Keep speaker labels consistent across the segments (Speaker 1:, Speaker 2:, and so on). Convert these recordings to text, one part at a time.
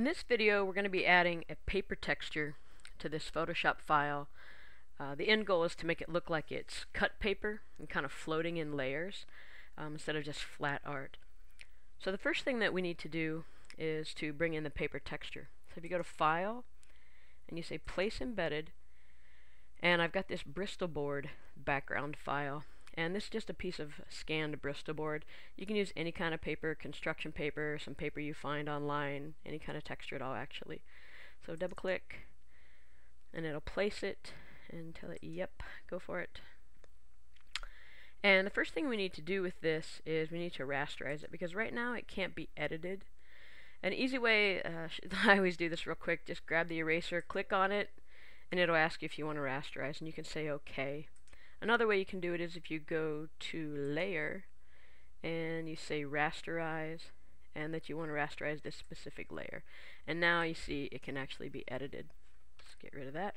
Speaker 1: In this video, we're going to be adding a paper texture to this Photoshop file. The end goal is to make it look like it's cut paper and kind of floating in layers instead of just flat art. So the first thing that we need to do is to bring in the paper texture. So if you go to File and you say Place Embedded, and I've got this Bristol board background file, and this is just a piece of scanned Bristol board. You can use any kind of paper, construction paper, some paper you find online, any kind of texture at all actually. So double click and it'll place it and tell it, yep, go for it. And the first thing we need to do with this is we need to rasterize it, because right now it can't be edited. An easy way, I always do this real quick, just grab the eraser, click on it, and it'll ask you if you want to rasterize, and you can say OK. Another way you can do it is if you go to Layer and you say Rasterize, and that you want to rasterize this specific layer. And now you see it can actually be edited. Let's get rid of that.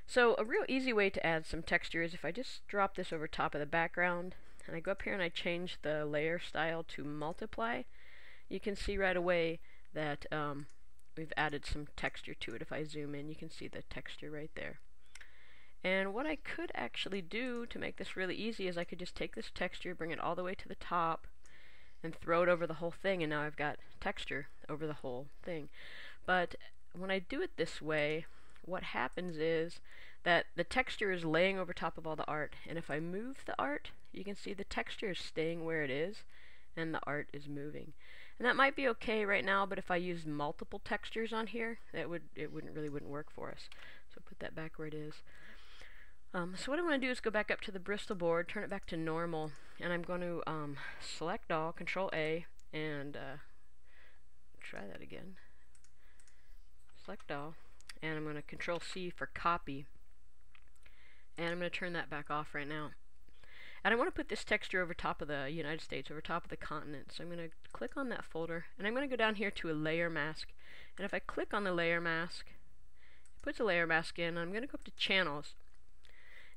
Speaker 1: So a real easy way to add some texture is if I just drop this over top of the background and I go up here and I change the layer style to multiply, you can see right away that we've added some texture to it. If I zoom in, you can see the texture right there. And what I could actually do to make this really easy is I could just take this texture, bring it all the way to the top, and throw it over the whole thing, and now I've got texture over the whole thing. But when I do it this way, what happens is that the texture is laying over top of all the art, and if I move the art, you can see the texture is staying where it is, and the art is moving. And that might be okay right now, but if I use multiple textures on here, it wouldn't work for us. So put that back where it is. So what I want to do is go back up to the Bristol board, turn it back to normal, and I'm going to select all, Control A, and try that again. Select all, and I'm going to Control C for copy, and I'm going to turn that back off right now. And I want to put this texture over top of the United States, over top of the continent. So I'm going to click on that folder, and I'm going to go down here to a layer mask. And if I click on the layer mask, it puts a layer mask in. I'm going to go up to channels.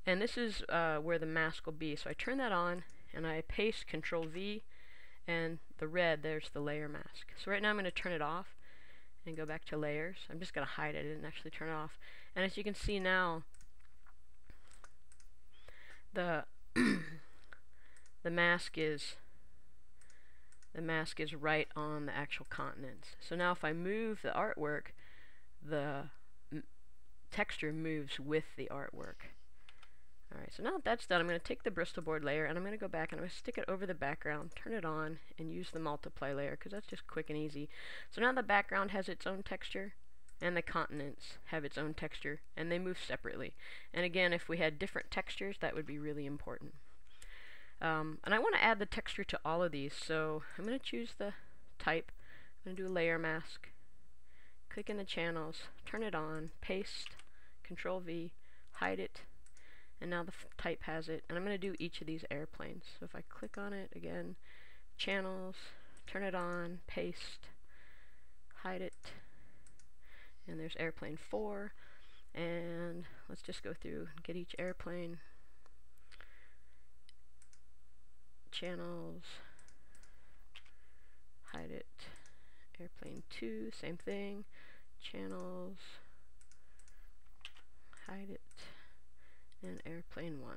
Speaker 1: And this is where the mask will be. So I turn that on, and I paste Control V, and the red, there's the layer mask. So right now I'm going to turn it off and go back to layers. I'm just going to hide it and actually turn it off. And as you can see now, the mask is right on the actual continents. So now if I move the artwork, the texture moves with the artwork. Alright, so now that that's done, I'm going to take the Bristol board layer and I'm going to go back and I'm going to stick it over the background, turn it on, and use the multiply layer because that's just quick and easy. So now the background has its own texture and the continents have its own texture, and they move separately. And again, if we had different textures, that would be really important. And I want to add the texture to all of these, so I'm going to choose the type. I'm going to do a layer mask, click in the channels, turn it on, paste, Control V, hide it, and now the type has it. And I'm going to do each of these airplanes. So if I click on it again, channels, turn it on, paste, hide it, and there's airplane 4, and let's just go through and get each airplane. Channels, hide it, airplane 2, same thing, channels, hide it, and airplane 1.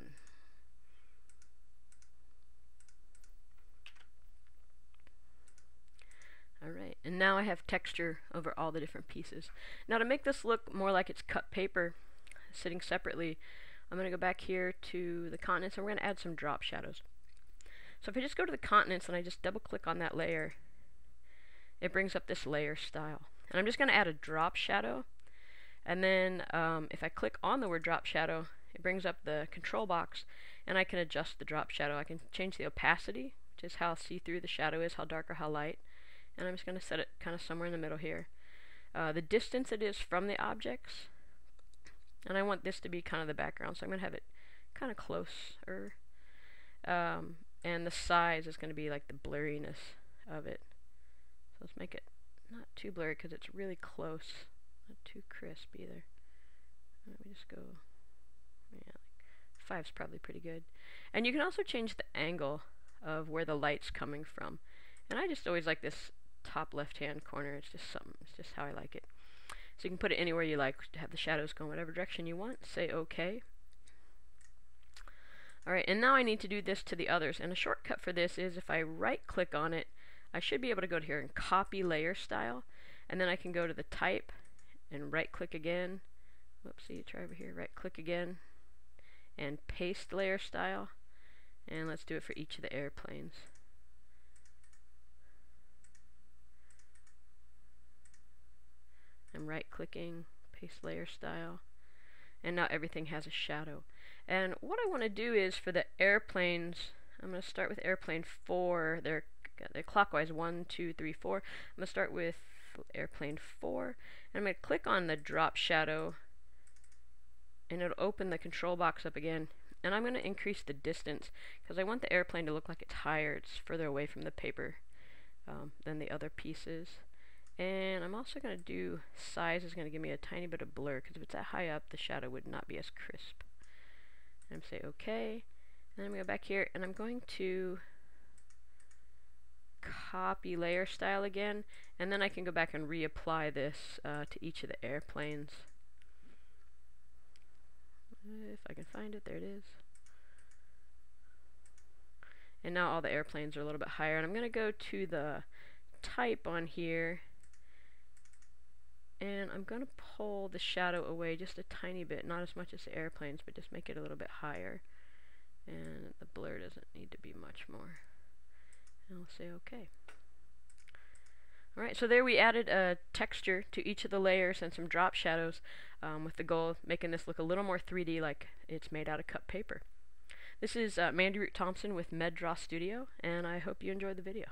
Speaker 1: Alright, and now I have texture over all the different pieces. Now to make this look more like it's cut paper, sitting separately, I'm going to go back here to the continents and we're going to add some drop shadows. So if I just go to the continents and I just double click on that layer, it brings up this layer style. And I'm just going to add a drop shadow, and then if I click on the word drop shadow, it brings up the control box and I can adjust the drop shadow. I can change the opacity, which is how see-through the shadow is, how dark or how light. And I'm just going to set it kind of somewhere in the middle here. The distance it is from the objects, and I want this to be kind of the background, so I'm going to have it kind of closer. And the size is going to be like the blurriness of it. So let's make it not too blurry because it's really close, not too crisp either. Let me just go, yeah, like 5's probably pretty good. And you can also change the angle of where the light's coming from. And I just always like this top left hand corner. It's just how I like it. So you can put it anywhere you like to have the shadows go in whatever direction you want. Say OK. Alright, and now I need to do this to the others, and a shortcut for this is if I right click on it, I should be able to go to here and copy layer style, and then I can go to the type and right click again. Whoopsie, try over here, right click again and paste layer style, and let's do it for each of the airplanes. I'm right clicking, paste layer style, and now everything has a shadow. And what I want to do is for the airplanes, I'm going to start with airplane 4. They're clockwise 1, 2, 3, 4. I'm going to start with airplane 4, and I'm going to click on the drop shadow, and it'll open the control box up again. And I'm going to increase the distance because I want the airplane to look like it's higher. It's further away from the paper than the other pieces. And I'm also going to do size is going to give me a tiny bit of blur, because if it's that high up, the shadow would not be as crisp. And I'm say OK, and then I'm going to go back here, and I'm going to copy layer style again, and then I can go back and reapply this to each of the airplanes. If I can find it, there it is. And now all the airplanes are a little bit higher, and I'm going to go to the type on here, and I'm going to pull the shadow away just a tiny bit, not as much as the airplanes, but just make it a little bit higher. And the blur doesn't need to be much more. And I'll say OK. Alright, so there we added a texture to each of the layers and some drop shadows with the goal of making this look a little more 3D, like it's made out of cut paper. This is Mandy Root-Thompson with MedDraw Studio, and I hope you enjoyed the video.